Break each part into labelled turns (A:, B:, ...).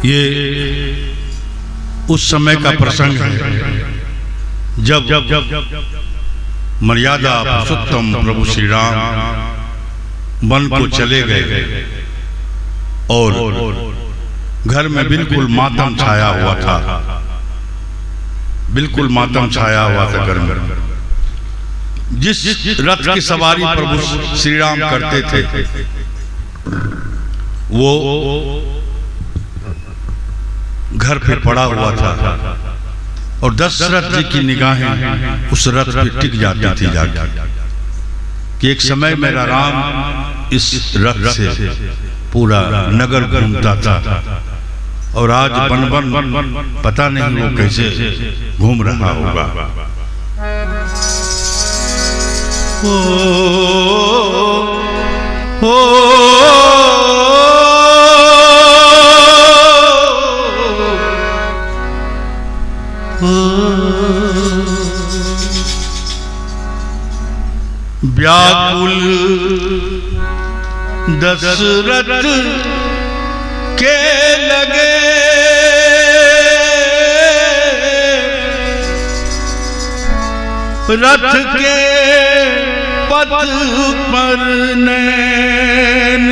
A: ये उस समय का प्रसंग है जब मर्यादा पुरुषोत्तम प्रभु श्री राम वन को चले गए और घर में बिल्कुल मातम छाया हुआ था, बिल्कुल मातम छाया हुआ था घर में। जिस रथ की सवारी प्रभु श्री राम करते थे वो घर पे पड़ा हुआ था और दशरथ जी की निगाहें उस रथ पे टिक जाती थी जाकर कि एक समय मेरा राम इस रथ से पूरा नगर घूमता था और आज बन बन पता नहीं वो कैसे घूम रहा होगा। व्याकुल दशरथ के लगे रथ के पथ पर नैन।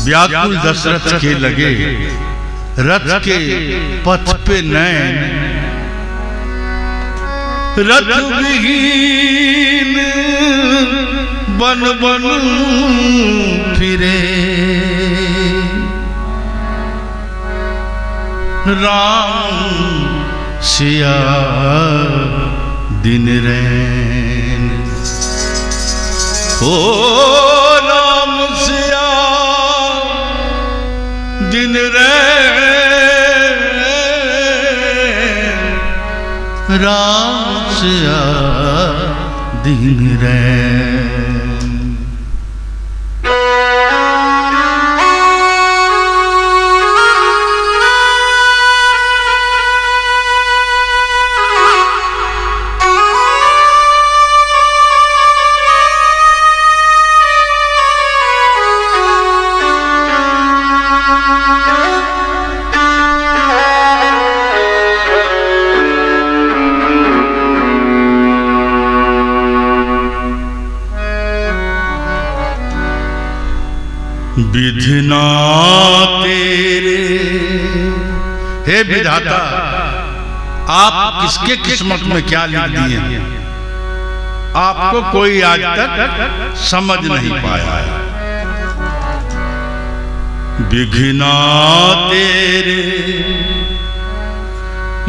A: व्याकुल दशरथ के लगे रथ के पथ पे नैन, रथ विहीन बन बन फिरे राम सिया दिन रैन। ओ राम सिया दिन रैन, राम सिया दिन रैन। विधिना तेरे, हे विधाता आप किसके किस्मत में क्या लिख दिए आपको कोई आज तक समझ नहीं पाया है। विघ्ना तेरे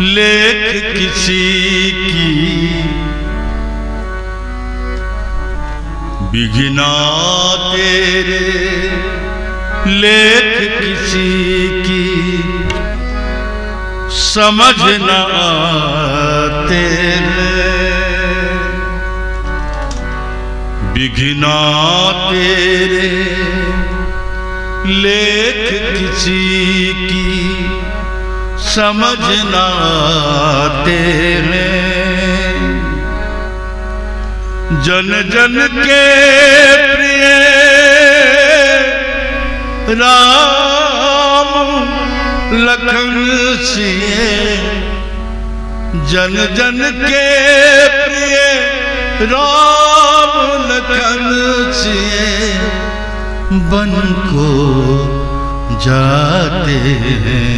A: लेख किसी की, विघ्ना तेरे लेख किसी की समझ न आते, विघ्ना तेरे लेख किसी की समझ न आते हैं। जन जन के प्रिय राम लखन सिए, जन जन के प्रिय राम लखन सिए बन को जाते हैं।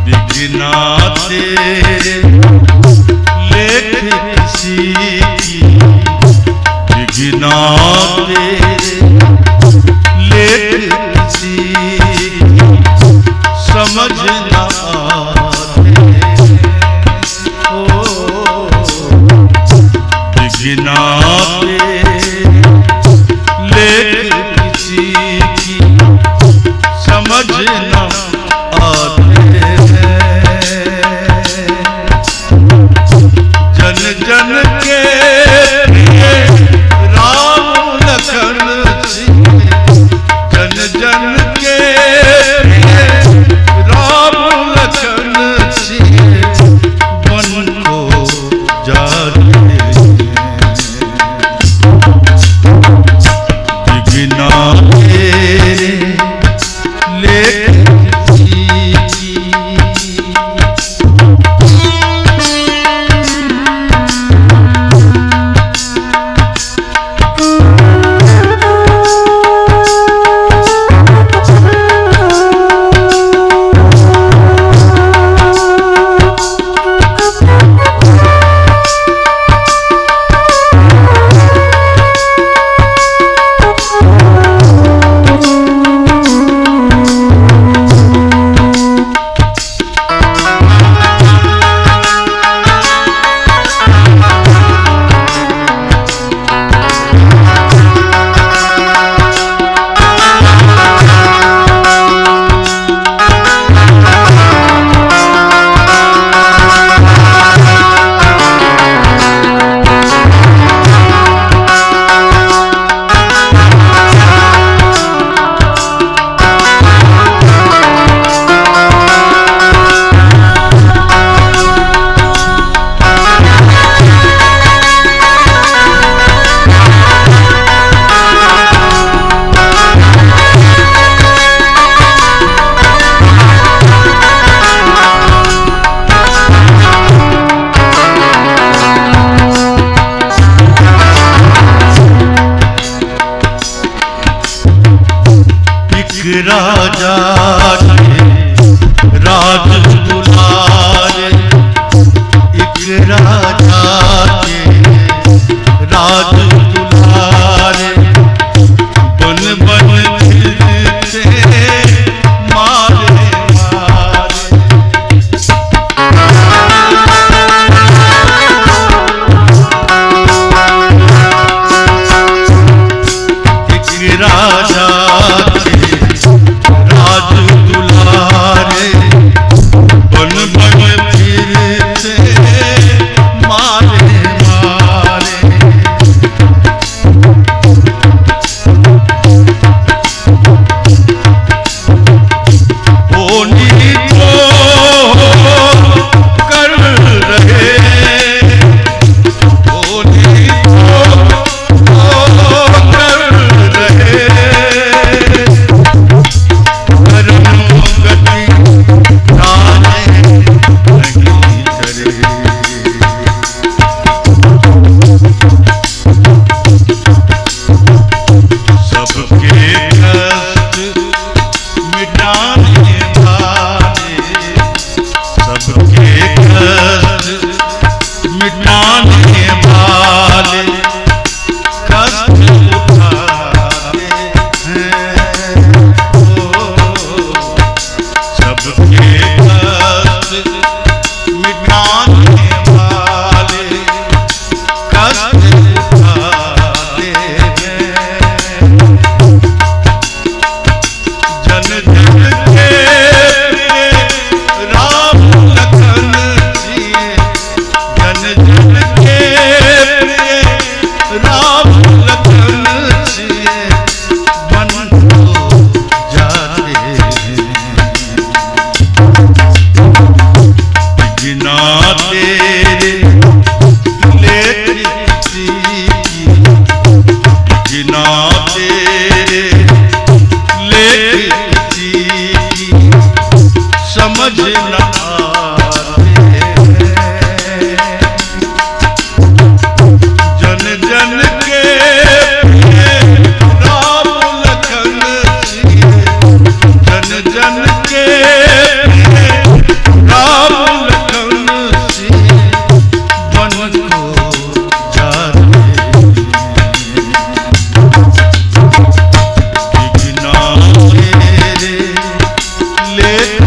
A: विघ्ना तेरे लेख किसी की, विघ्ना तेरे लेख किसी की समझ न आते। ओ विघ्ना तेरे लेख किसी की समझ न आते। जन के प्रिय राम लखन सिए, जन तेरे लेख किसी की, बिना तेरे लेख किसी की समझ न आते हैं। जन जन के राम लखन सिए, जन जन के राम लखन सिए बन को जाते बिना तेरे लेख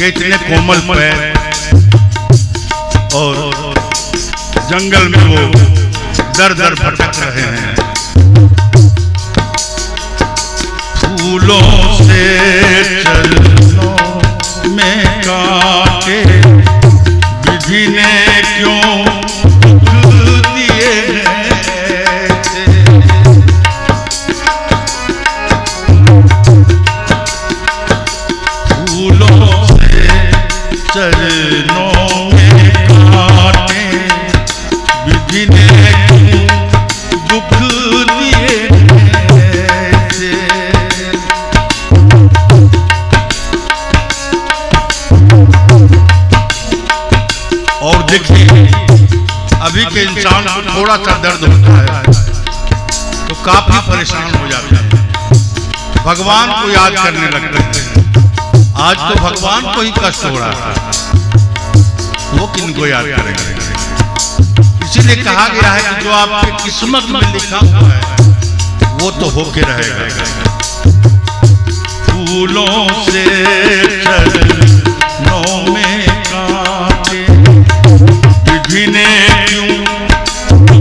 A: इतने कोमल पैर और जंगल में वो दर दर भटक रहे हैं। फूलों से चरणों में कांटे विधि ने क्यों दुख दिए थे। फूलों चरणों में कांटे विधि ने दुख दिए थे। और देखिए अभी के इंसान को थोड़ा सा दर्द होता है तो काफी परेशान हो जाते हैं, भगवान को याद करने लगते हैं। आज तो भगवान को ही कष्ट हो रहा है, वो किनको याद करेंगे। इसीलिए कहा गया है कि जो आपके किस्मत में लिखा हुआ है वो तो होके रहेगा। फूलों से चरणों में कांटे विधि ने क्यों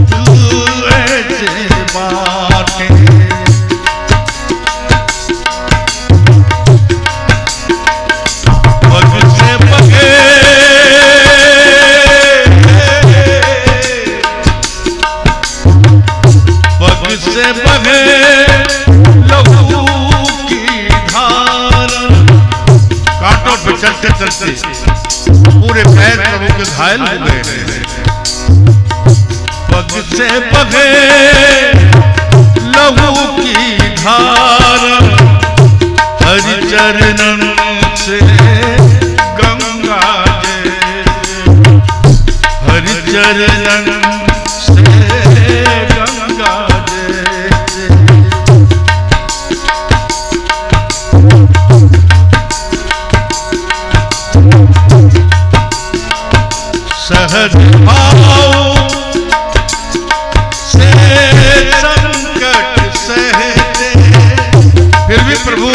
A: दुख ऐसे बांटे। से बहे लहू की धारा, कांटों पे चलते चलते पूरे पैर प्रभु के घायल हो गए हैं। पग से बहे लहू की धारा, हरि चरणन से गंगा जैसे, हरि चरणन सहज भाव से संकट सहते, फिर भी प्रभु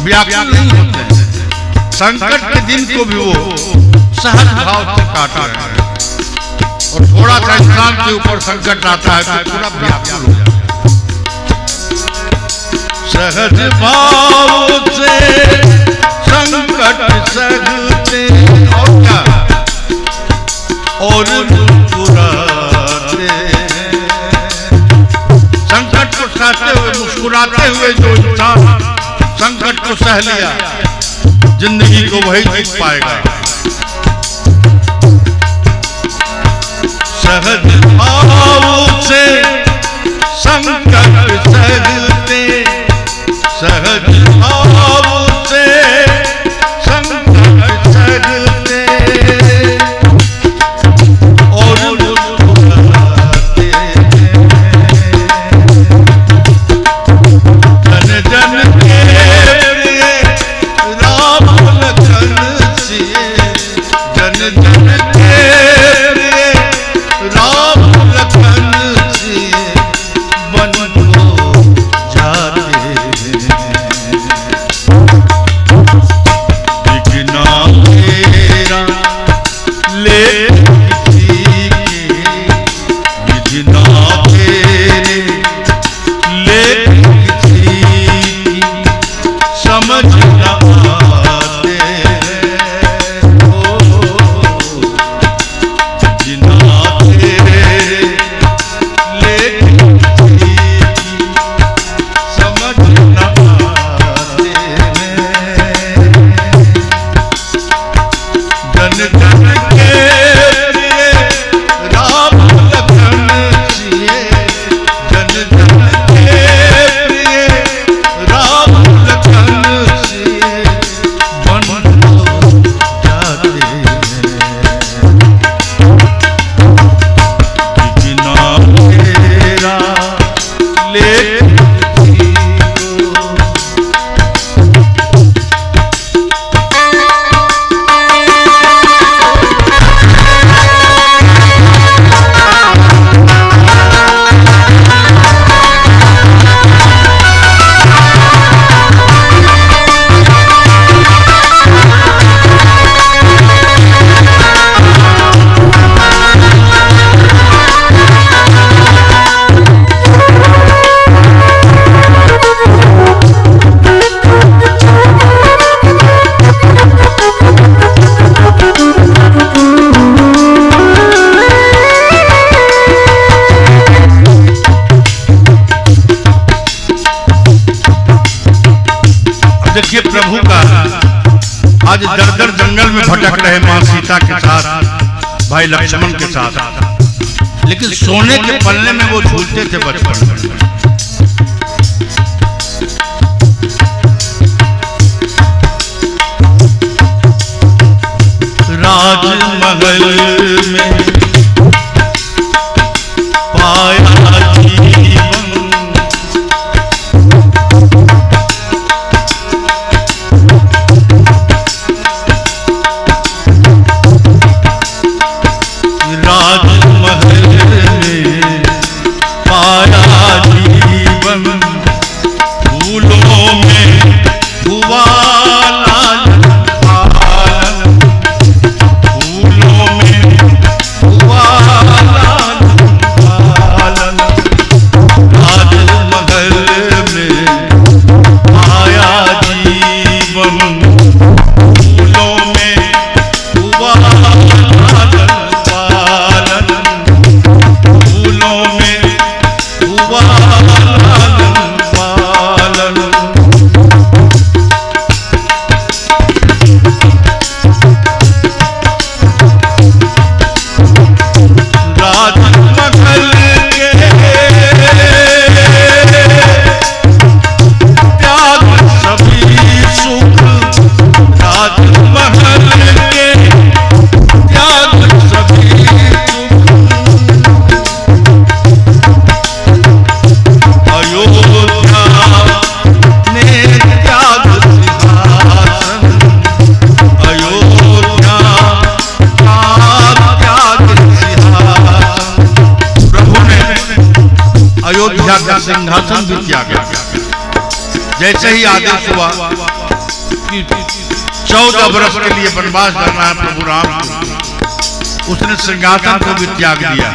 A: व्याकुल नहीं होते हैं। संकट के दिन को भी वो सहज भाव से काट रहे हैं। और थोड़ा सा इंसान के ऊपर संकट आता है तो पूरा व्याकुल हो जाता है। सहज भाव से से जो इंसान संकट को सह लिया, जिंदगी को वही जीत पाएगा। सहज भाव से संकट सहते, सहज भाव से संकट सहते और मुस्कुराते जन जन के प्रिय राम लखन सिए, जन जन के प्रिय राम लखन सिए बन को जाते बिगना तेरा ले किसी के, बिगना तेरे ले किसी की समझ न आते हो, बिगना तेरे ले किसी की समझ न आते जन जन के प्रिय राम लखन सिए, जन जन के प्रिय राम लखन सिए बन को जाते बिगना तेरा ले किसी को। देखिए प्रभु का आज दर दर जंगल में भटक रहे मां सीता के साथ, भाई लक्ष्मण के साथ, लेकिन सोने के पल्ले में वो झूलते थे बचपन में। राजमहल में पाया जीवन, राजमहल में पाया जीवन, फूलों में हुआ लालन पालन, फूलों में हुआ लालन पालन, राजमहल में पाया जीवन, फूलों में हुआ लालन पालन, फूलों में हुआ लालन पालन। राजमहल के त्याग सभी सुख, राजमहल के त्याग सभी सुख, अयोध्या ने त्याग सिंहासन, अयोध्या का त्याग सिंहासन, प्रभु ने अयोध्या का सिंहासन भी त्यागा। जैसे ही आदेश हुआ कि 14 वर्ष के लिए वनवास करना है प्रभु राम को, उसने सिंहासन को भी त्याग दिया।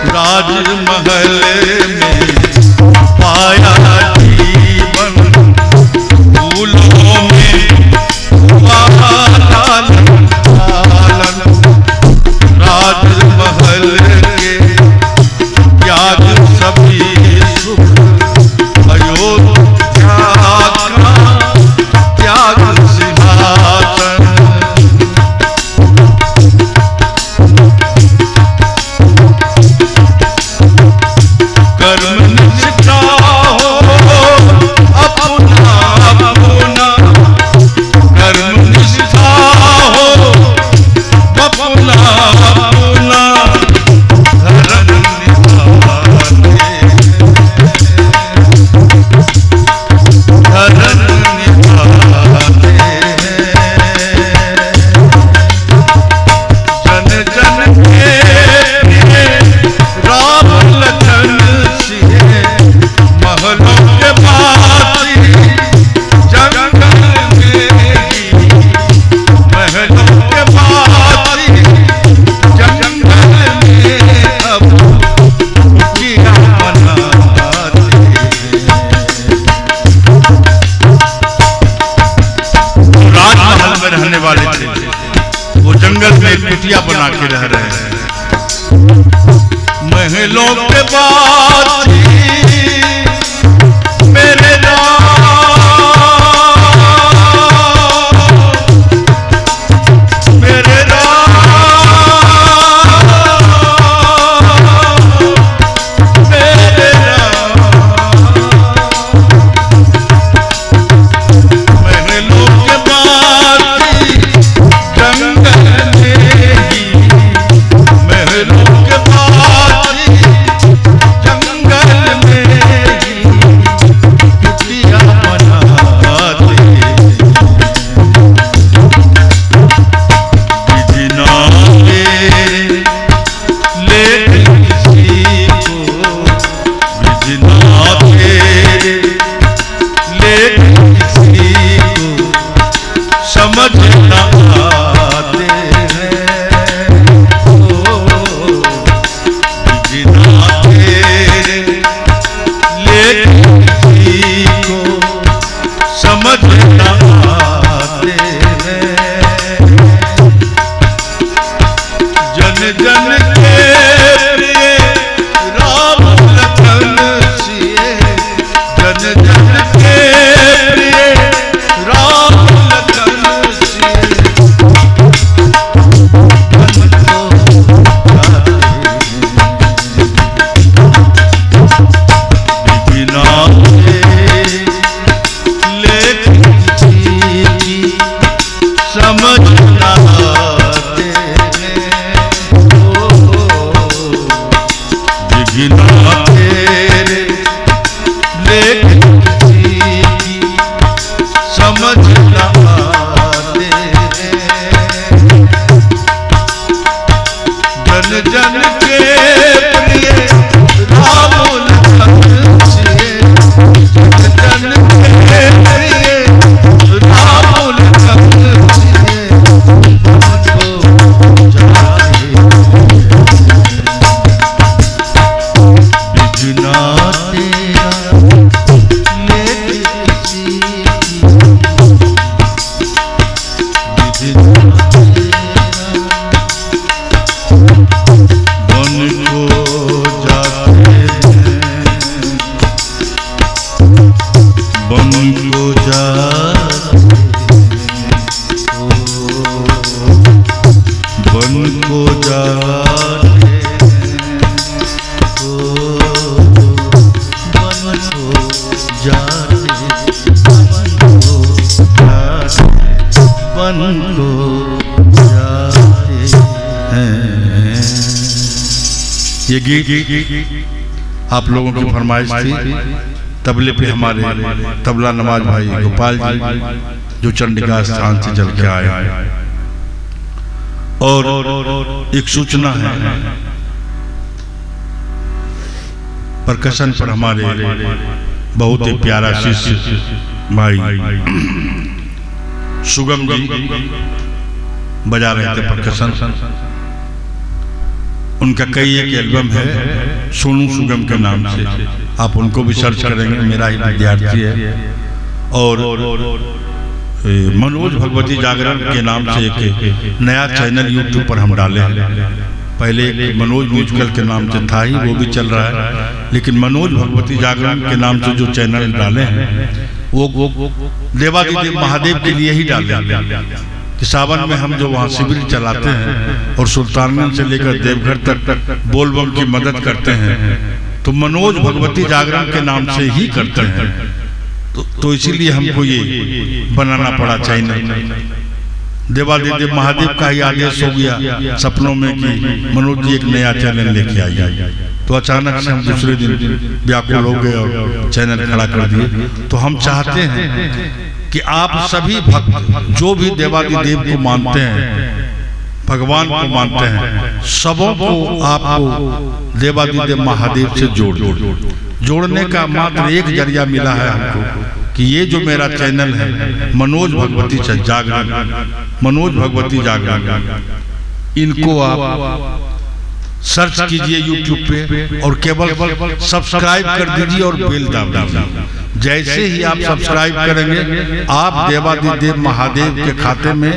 A: राजमहल में पाया जीवन, फूलों में हुआ लालन पालन, राजमहल के त्याग सभी वासी जंगल में ही, महलों के वासी जंगल में अब कुटिया बनाते हैं। राजमहल में रहने वाले थे, वो जंगल में कुटिया बना के रह रहे हैं। महलों के वासी मेरे ये गीत आप लोगों की फरमाइश थी। तबले पे हमारे तबला नवाज भाई गोपाल जी जो चंडिका स्थान से चल के आए। और एक सूचना है, परकशन पर हमारे बहुत ही प्यारा शिष्य भाई सुगम जी बजा रहे थे परकशन। उनका कई एक एल्बम है सोनू सुगम के नाम से, आप उनको भी सर्च करेंगे, मेरा ही विद्यार्थी है। और मनोज भगवती जागरण के नाम से एक नया चैनल यूट्यूब पर हम डाले हैं। पहले एक मनोज म्यूजिकल के नाम से था ही, वो भी चल रहा है, लेकिन मनोज भगवती जागरण के नाम से जो चैनल डाले हैं वो देवादिदेव महादेव के लिए ही डाले कि सावन में हम जो वहाँ शिविर चलाते हैं और सुल्तानगंज से लेकर देवघर तक बोलबम की मदद करते हैं, तो मनोज भगवती जागरण के नाम से ही करते हैं। तो इसीलिए हमको ये बनाना पड़ा चैनल। देवादिदेव महादेव का ही आदेश हो गया सपनों में कि मनोज जी एक नया चैनल लेके आइए। तो अचानक से हम दूसरे दिन व्याकुल हो गए और चैनल खड़ा कर दिए। तो हम चाहते हैं कि आप सभी भक्त जो भी देवादिदेव को मानते हैं, भगवान को मानते हैं, सबों को आपको देवादिदेव महादेव से जोड़ दो। जोड़ने का मात्र एक जरिया मिला है हमको कि ये जो मेरा चैनल है मनोज भगवती जागरण, मनोज भगवती जागरण, इनको आप सर्च कीजिए यूट्यूब पे और केवल सब्सक्राइब कर दीजिए और बेल दबा दीजिए। जैसे ही आप सब्सक्राइब करेंगे आप देवादिदेव महादेव के खाते में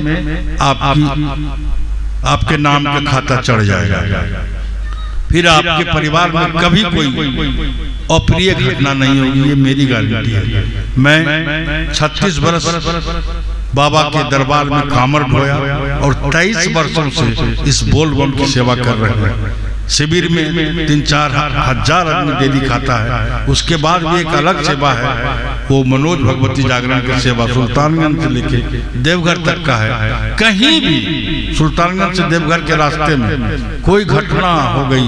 A: आपके नाम का खाता चढ़ जाएगा। फिर आपके परिवार में कभी कोई अप्रिय घटना नहीं होगी, ये मेरी गारंटी है। मैं 36 वर्ष बाबा के दरबार में कामर ढोया और 23 वर्षों से इस बोलबम की सेवा कर रहे हैं। शिविर में 3-4 हजार आदमी डेली खाता है। उसके बाद भी एक अलग सेवा है, वो मनोज भगवती जागरण की सेवा सुल्तानगंज से लेके देवघर तक का है। कहीं भी सुल्तानगंज से देवघर के रास्ते में कोई घटना हो गई,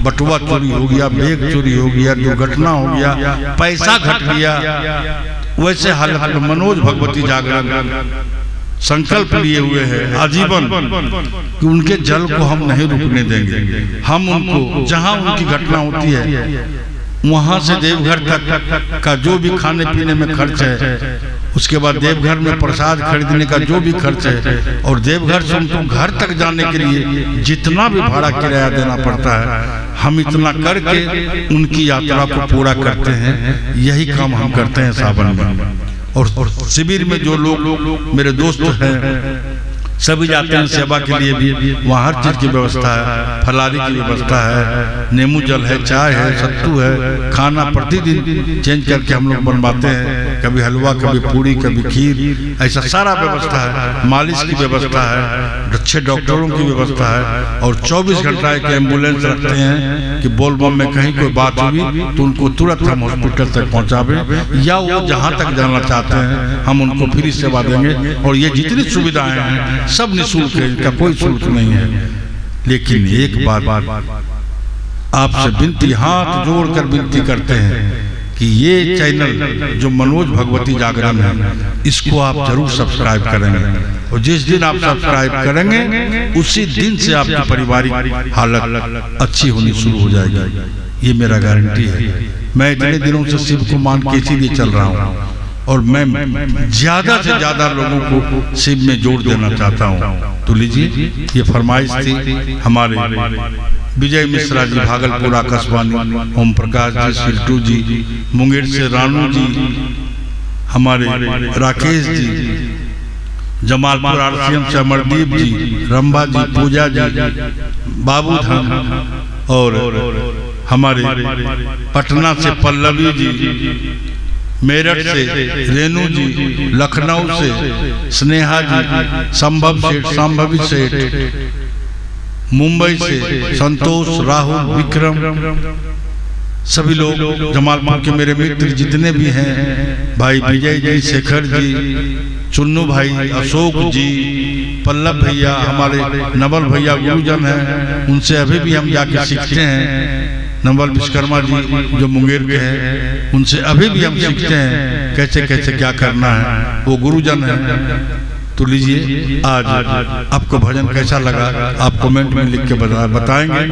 A: बटुआ चोरी हो गया, बैग चोरी हो गया, दुर्घटना हो गया, पैसा घट गया, वैसे हालत में मनोज भगवती जागरण संकल्प लिए हुए हैं आजीवन कि उनके जल को हम नहीं रुकने देंगे। हम उनको जहां उनकी घटना होती है वहां से देवघर तक का जो भी खाने पीने में खर्च है, उसके बाद देवघर में प्रसाद खरीदने का जो भी खर्च है, और देवघर से उनको घर तक जाने के लिए जितना भी भाड़ा किराया देना पड़ता है, हम इतना करके उनकी यात्रा को पूरा करते हैं। यही काम हम करते हैं सावन में। और शिविर में जो लोग मेरे दोस्त हैं सभी जाते हैं सेवा के लिए भी। वहाँ हर चीज़ की व्यवस्था है, फलारी की व्यवस्था है, नींबू जल है, चाय है, सत्तू है, खाना प्रतिदिन चेंज करके हम लोग बनवाते हैं, कभी हलवा, कभी पूरी, कभी खीर, ऐसा सारा व्यवस्था है। मालिश की व्यवस्था है, अच्छे डॉक्टरों की व्यवस्था है, और 24 घंटा एक एम्बुलेंस रखते हैं कि बोलबम में कहीं कोई बात हुई तो उनको तुरंत हम हॉस्पिटल तक पहुँचावें, या वो जहाँ तक जाना चाहते हैं हम उनको फ्री सेवा देंगे। और ये जितनी सुविधाएं हैं सब निःशुल्क है, इनका कोई शुल्क नहीं है। लेकिन एक बात आपसे विनती, हाथ जोड़कर विनती करते हैं कि ये चैनल जो मनोज भगवती जागरण है, इसको आप जरूर सब्सक्राइब करेंगे, और जिस दिन आप सब्सक्राइब करेंगे उसी दिन से आपकी पारिवारिक हालत अच्छी होनी शुरू हो जाएगी। ये मेरा गारंटी है। मैं इतने दिनों से शिव को मान के इसीलिए चल रहा हूँ, और मैं ज्यादा से ज्यादा लोगों को शिव में जोड़ देना चाहता हूँ। तो लीजिए, ये फरमाइश थी हमारे विजय मिश्रा जी, भागलपुर आकाशवाणी, ओम प्रकाश जी, सिल्टू जी, मुंगेर से रानू जी, हमारे राकेश जी, जमालपुर RCM से अमरदीप जी, रंबा जी, पूजा जी, बाबू धाम, और हमारे पटना से पल्लवी जी, मेरठ से रेनू जी, लखनऊ से स्नेहा जी, संभवी सेठ, मुंबई से संतोष, राहुल, विक्रम, सभी लोग, जमालपुर के मेरे मित्र जितने भी हैं, भाई विजय जी, शेखर जी, चुन्नू भाई, अशोक जी, पल्लव भैया, हमारे नवल भैया गुरुजन हैं, उनसे अभी भी हम जाके सीखते हैं। नवल विश्वकर्मा जी जो मुंगेर के हैं, उनसे अभी भी हम सीखते हैं कैसे कैसे क्या करना है, वो गुरुजन हैं। तो लीजिए, आज आपको भजन कैसा लगा आप कमेंट में लिख के बताएंगे।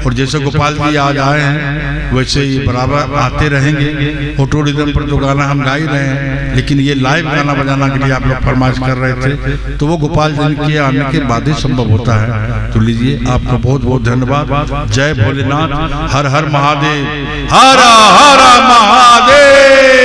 A: और जैसे गोपाल जी आज आए हैं वैसे ही बराबर आते रहेंगे। ऑटो रिदम पर तो गाना हम गा ही रहे हैं, लेकिन ये लाइव गाना बजाना के लिए आप लोग फरमाइश कर रहे थे, तो वो गोपाल जी के आने के बाद ही संभव होता है। तो लीजिए, आपका बहुत बहुत धन्यवाद। जय भोलेनाथ, हर हर महादेव, हर हर महादेव।